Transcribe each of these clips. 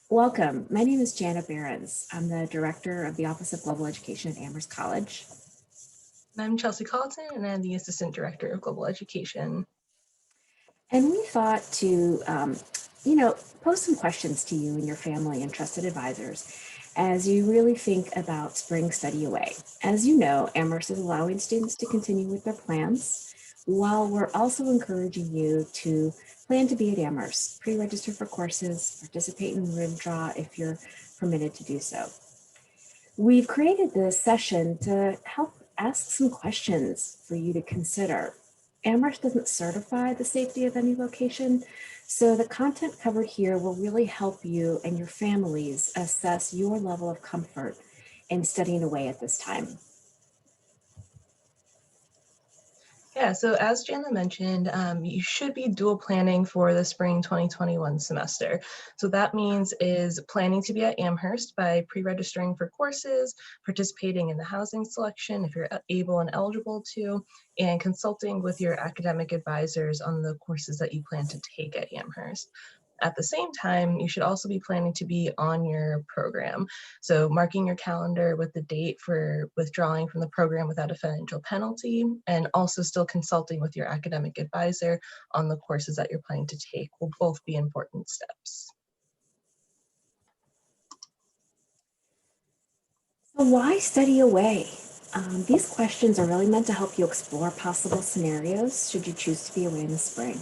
Welcome. My name is Jana Behrens. I'm the Director of the Office of Global Education at Amherst College. I'm Chelsea Colleton, and I'm the Assistant Director of Global Education. And we thought to, pose some questions to you and your family and trusted advisors as you really think about spring study away. As you know, Amherst is allowing students to continue with their plans, while we're also encouraging you to plan to be at Amherst, pre-register for courses, participate in room draw if you're permitted to do so. We've created this session to help ask some questions for you to consider. Amherst doesn't certify the safety of any location, so the content covered here will really help you and your families assess your level of comfort in studying away at this time. Yeah, so as Jana mentioned, you should be dual planning for the spring 2021 semester. So that means is planning to be at Amherst by pre-registering for courses, participating in the housing selection if you're able and eligible to, and consulting with your academic advisors on the courses that you plan to take at Amherst. At the same time, you should also be planning to be on your program. So marking your calendar with the date for withdrawing from the program without a financial penalty, and also still consulting with your academic advisor on the courses that you're planning to take will both be important steps. So why study away? These questions are really meant to help you explore possible scenarios should you choose to be away in the spring.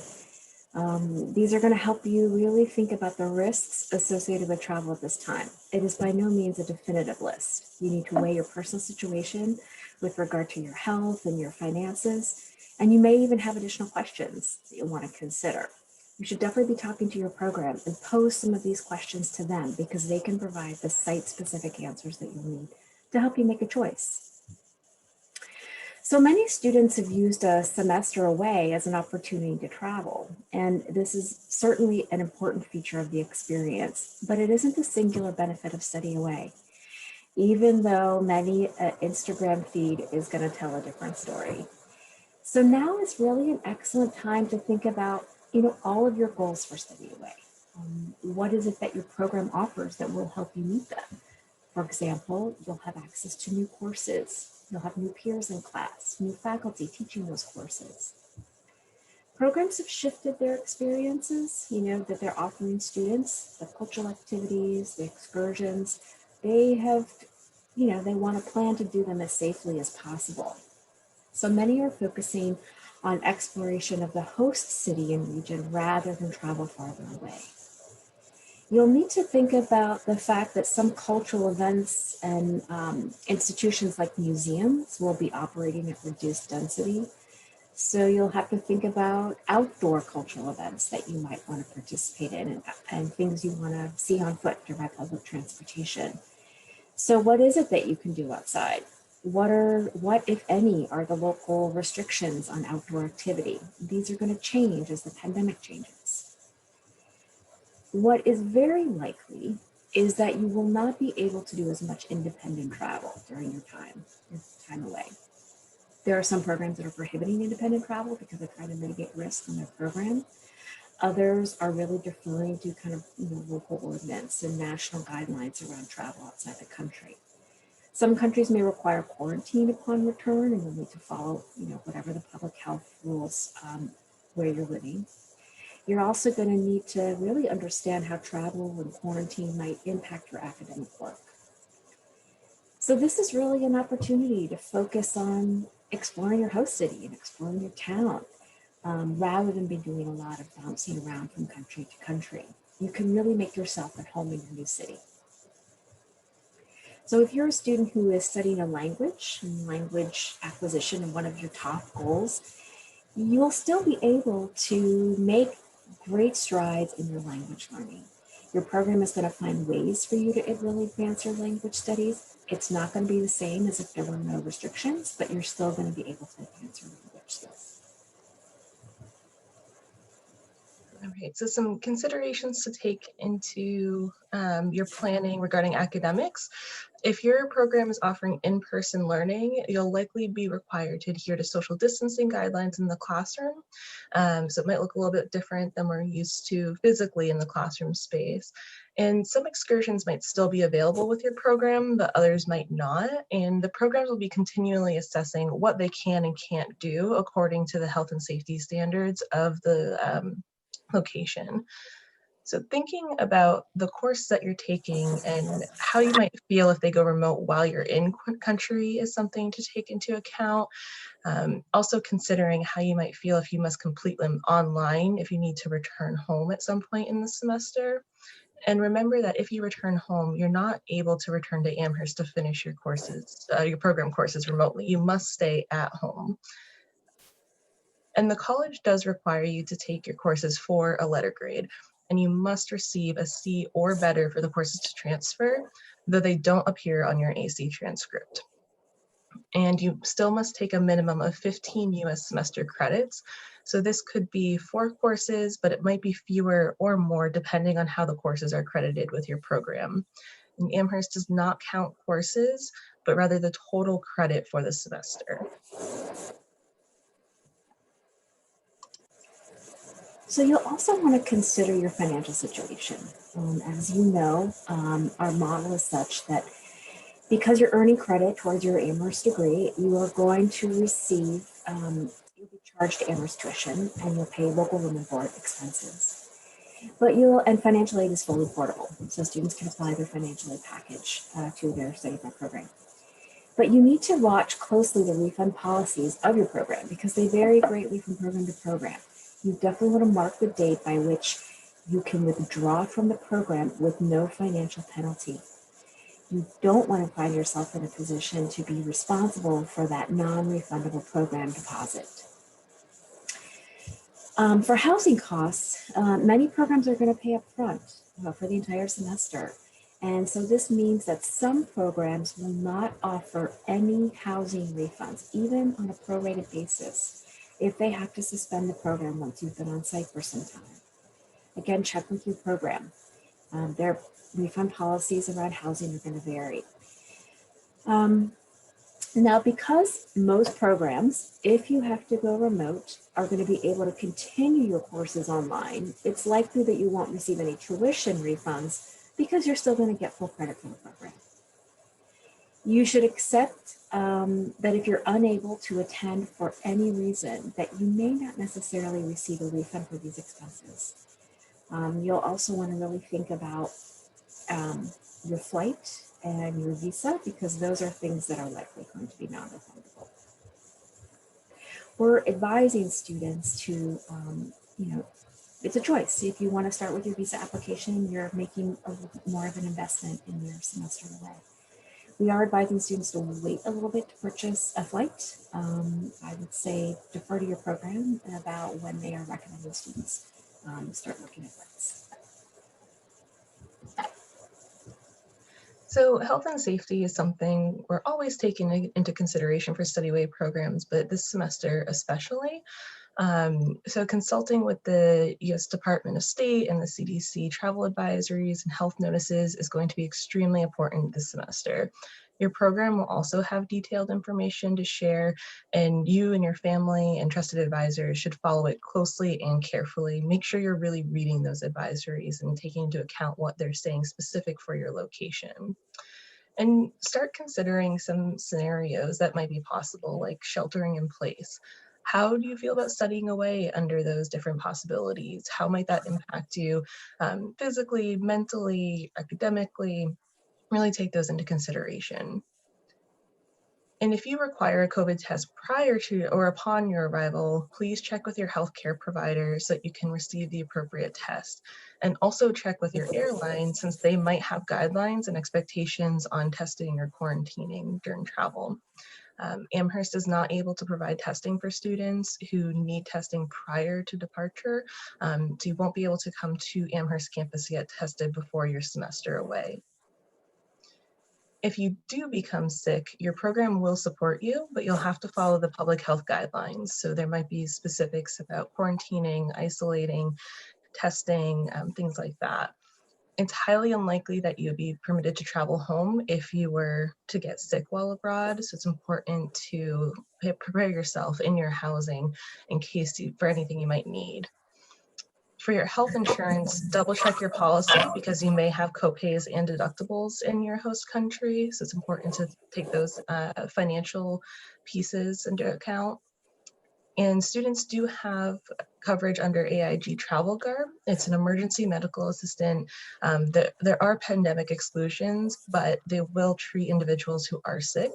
These are going to help you really think about the risks associated with travel at this time. It is by no means a definitive list. You need to weigh your personal situation with regard to your health and your finances, and you may even have additional questions that you want to consider. You should definitely be talking to your program and pose some of these questions to them because they can provide the site-specific answers that you need to help you make a choice. So many students have used a semester away as an opportunity to travel, and this is certainly an important feature of the experience, but it isn't the singular benefit of study away, even though many Instagram feed is going to tell a different story. So now is really an excellent time to think about, all of your goals for study away. What is it that your program offers that will help you meet them? For example, you'll have access to new courses. You'll have new peers in class, new faculty teaching those courses. Programs have shifted their experiences, that they're offering students, the cultural activities, the excursions. They have, they want to plan to do them as safely as possible. So many are focusing on exploration of the host city and region rather than travel farther away. You'll need to think about the fact that some cultural events and institutions like museums will be operating at reduced density. So you'll have to think about outdoor cultural events that you might want to participate in and things you want to see on foot or by public transportation. So what is it that you can do outside? What, if any, are the local restrictions on outdoor activity? These are going to change as the pandemic changes. What is very likely is that you will not be able to do as much independent travel during your time away. There are some programs that are prohibiting independent travel because they're trying to mitigate risk in their program. Others are really deferring to kind of local ordinance and national guidelines around travel outside the country. Some countries may require quarantine upon return, and you'll need to follow whatever the public health rules where you're living. You're also going to need to really understand how travel and quarantine might impact your academic work. So this is really an opportunity to focus on exploring your host city and exploring your town, rather than be doing a lot of bouncing around from country to country. You can really make yourself at home in your new city. So if you're a student who is studying a language and language acquisition and one of your top goals, you will still be able to make great strides in your language learning. Your program is going to find ways for you to really advance your language studies. It's not going to be the same as if there were no restrictions, but you're still going to be able to advance your language skills. All right, so some considerations to take into your planning regarding academics. If your program is offering in-person learning, you'll likely be required to adhere to social distancing guidelines in the classroom. So it might look a little bit different than we're used to physically in the classroom space. And some excursions might still be available with your program, but others might not. And the programs will be continually assessing what they can and can't do according to the health and safety standards of the location. So thinking about the course that you're taking and how you might feel if they go remote while you're in country is something to take into account. Also considering how you might feel if you must complete them online if you need to return home at some point in the semester. And remember that if you return home, you're not able to return to Amherst to finish your courses, your program courses remotely. You must stay at home. And the college does require you to take your courses for a letter grade, and you must receive a C or better for the courses to transfer, though they don't appear on your AC transcript. And you still must take a minimum of 15 US semester credits. So this could be 4 courses, but it might be fewer or more depending on how the courses are credited with your program. And Amherst does not count courses, but rather the total credit for the semester. So you'll also want to consider your financial situation. As you know, our model is such that because you're earning credit towards your Amherst degree, you are going to receive, you'll be charged Amherst tuition and you'll pay local room and board expenses. And financial aid is fully portable, so students can apply their financial aid package to their study abroad program. But you need to watch closely the refund policies of your program because they vary greatly from program to program. You definitely want to mark the date by which you can withdraw from the program with no financial penalty. You don't want to find yourself in a position to be responsible for that non-refundable program deposit. For housing costs, many programs are going to pay up front for the entire semester. And so this means that some programs will not offer any housing refunds, even on a prorated basis, if they have to suspend the program once you've been on site for some time. Again, check with your program. Their refund policies around housing are going to vary. Now, because most programs, if you have to go remote, are going to be able to continue your courses online, it's likely that you won't receive any tuition refunds because you're still going to get full credit for the program. You should accept that if you're unable to attend for any reason, that you may not necessarily receive a refund for these expenses. You'll also want to really think about your flight and your visa, because those are things that are likely going to be non-refundable. We're advising students to, it's a choice. If you want to start with your visa application, you're making more of an investment in your semester away. We are advising students to wait a little bit to purchase a flight. I would say defer to your program about when they are recommending students start looking at flights. So health and safety is something we're always taking into consideration for study away programs, but this semester especially. So consulting with the US Department of State and the CDC travel advisories and health notices is going to be extremely important this semester. Your program will also have detailed information to share, and you and your family and trusted advisors should follow it closely and carefully. Make sure you're really reading those advisories and taking into account what they're saying specific for your location. And start considering some scenarios that might be possible, like sheltering in place. How do you feel about studying away under those different possibilities? How might that impact you physically, mentally, academically? Really take those into consideration. And if you require a COVID test prior to or upon your arrival, please check with your healthcare provider so that you can receive the appropriate test. And also check with your airline, since they might have guidelines and expectations on testing or quarantining during travel. Amherst is not able to provide testing for students who need testing prior to departure, so you won't be able to come to Amherst campus to get tested before your semester away. If you do become sick, your program will support you, but you'll have to follow the public health guidelines. So there might be specifics about quarantining, isolating, testing, things like that. It's highly unlikely that you'd be permitted to travel home if you were to get sick while abroad. So it's important to prepare yourself in your housing in case for anything you might need. For your health insurance, double check your policy because you may have copays and deductibles in your host country. So it's important to take those financial pieces into account. And students do have coverage under AIG Travel Guard. It's an emergency medical assistant. There are pandemic exclusions, but they will treat individuals who are sick.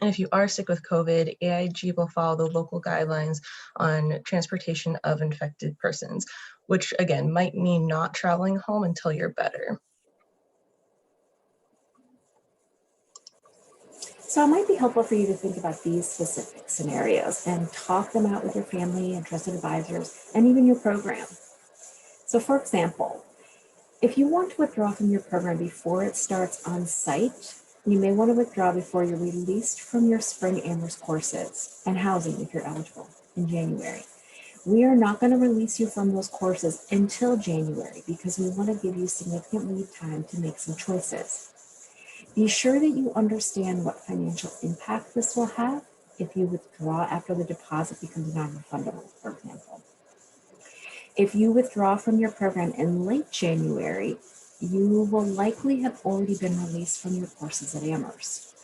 And if you are sick with COVID, AIG will follow the local guidelines on transportation of infected persons, which again might mean not traveling home until you're better. So it might be helpful for you to think about these specific scenarios and talk them out with your family and trusted advisors and even your program. So for example, if you want to withdraw from your program before it starts on site, you may want to withdraw before you're released from your spring Amherst courses and housing if you're eligible in January. We are not going to release you from those courses until January because we want to give you significant lead time to make some choices. Be sure that you understand what financial impact this will have if you withdraw after the deposit becomes non-refundable, for example. If you withdraw from your program in late January, you will likely have already been released from your courses at Amherst.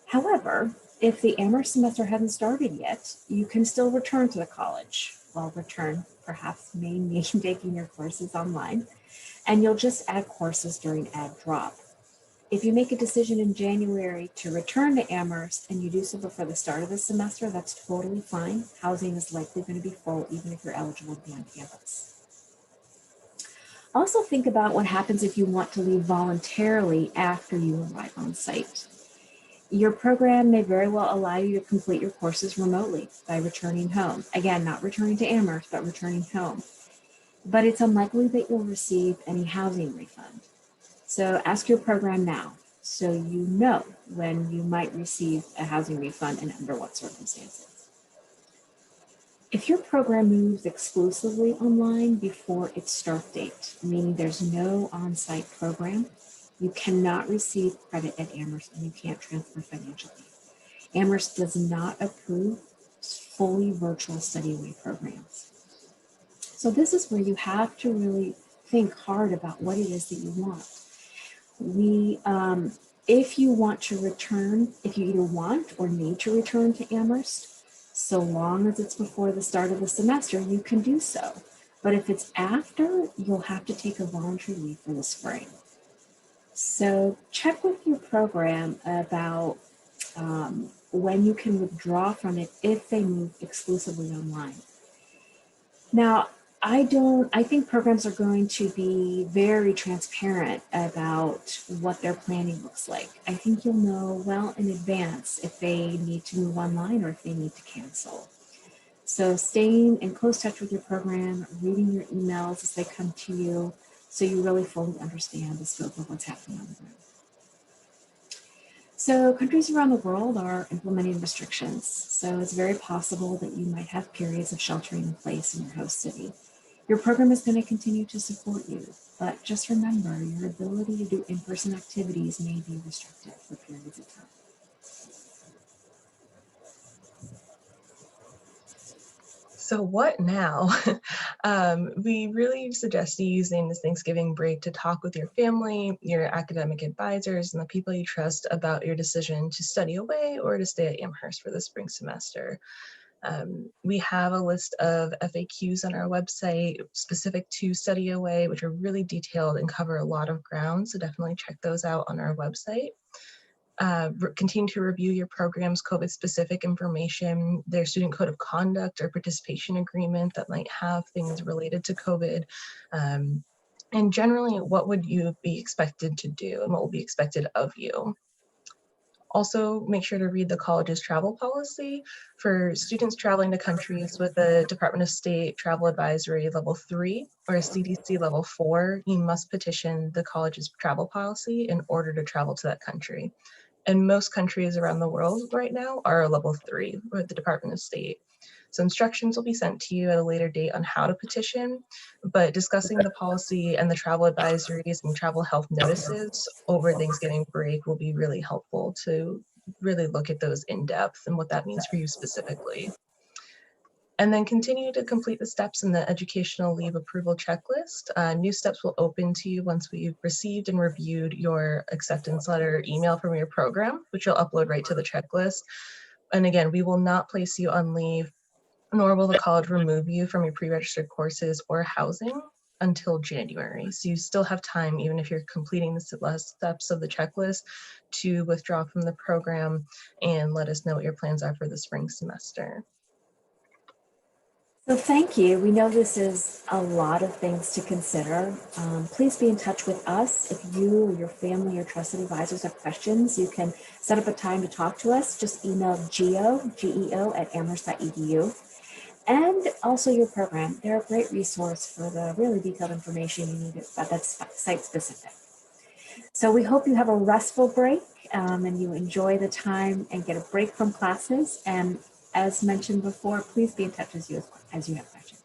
However, if the Amherst semester hasn't started yet, you can still return to the college. Well, return perhaps may mean taking your courses online, and you'll just add courses during add drop. If you make a decision in January to return to Amherst and you do so before the start of the semester, that's totally fine. Housing is likely going to be full even if you're eligible to be on campus. Also think about what happens if you want to leave voluntarily after you arrive on site. Your program may very well allow you to complete your courses remotely by returning home. Again, not returning to Amherst, but returning home. But it's unlikely that you'll receive any housing refund. So ask your program now so you know when you might receive a housing refund and under what circumstances. If your program moves exclusively online before its start date, meaning there's no on-site program, you cannot receive credit at Amherst and you can't transfer financial aid. Amherst does not approve fully virtual study away programs. So this is where you have to really think hard about what it is that you want. If you want to return, if you either want or need to return to Amherst, so long as it's before the start of the semester, you can do so. But if it's after, you'll have to take a voluntary leave for the spring. So check with your program about when you can withdraw from it if they move exclusively online. Now, I think programs are going to be very transparent about what their planning looks like. I think you'll know well in advance if they need to move online or if they need to cancel. So staying in close touch with your program, reading your emails as they come to you, so you really fully understand the scope of what's happening on the ground. So countries around the world are implementing restrictions. So it's very possible that you might have periods of sheltering in place in your host city. Your program is going to continue to support you, but just remember your ability to do in-person activities may be restricted for periods of time. So what now? We really suggest you using this Thanksgiving break to talk with your family, your academic advisors, and the people you trust about your decision to study away or to stay at Amherst for the spring semester. We have a list of FAQs on our website specific to study away, which are really detailed and cover a lot of ground. So definitely check those out on our website. Continue to review your program's COVID-specific information, their student code of conduct or participation agreement that might have things related to COVID. And generally, what would you be expected to do and what will be expected of you? Also, make sure to read the college's travel policy. For students traveling to countries with a Department of State Travel Advisory Level 3 or a CDC Level 4, you must petition the college's travel policy in order to travel to that country. And most countries around the world right now are Level 3 with the Department of State. So instructions will be sent to you at a later date on how to petition, but discussing the policy and the travel advisories and travel health notices over Thanksgiving break will be really helpful to really look at those in depth and what that means for you specifically. And then continue to complete the steps in the educational leave approval checklist. New steps will open to you once we've received and reviewed your acceptance letter email from your program, which you'll upload right to the checklist. And again, we will not place you on leave, nor will the college remove you from your pre-registered courses or housing until January. So you still have time, even if you're completing the last steps of the checklist, to withdraw from the program and let us know what your plans are for the spring semester. So thank you. We know this is a lot of things to consider. Please be in touch with us. If you or your family or trusted advisors have questions, you can set up a time to talk to us. Just email geo at amherst.edu. And also your program. They're a great resource for the really detailed information you need that's site specific. So we hope you have a restful break and you enjoy the time and get a break from classes. And as mentioned before, please be in touch as you have questions.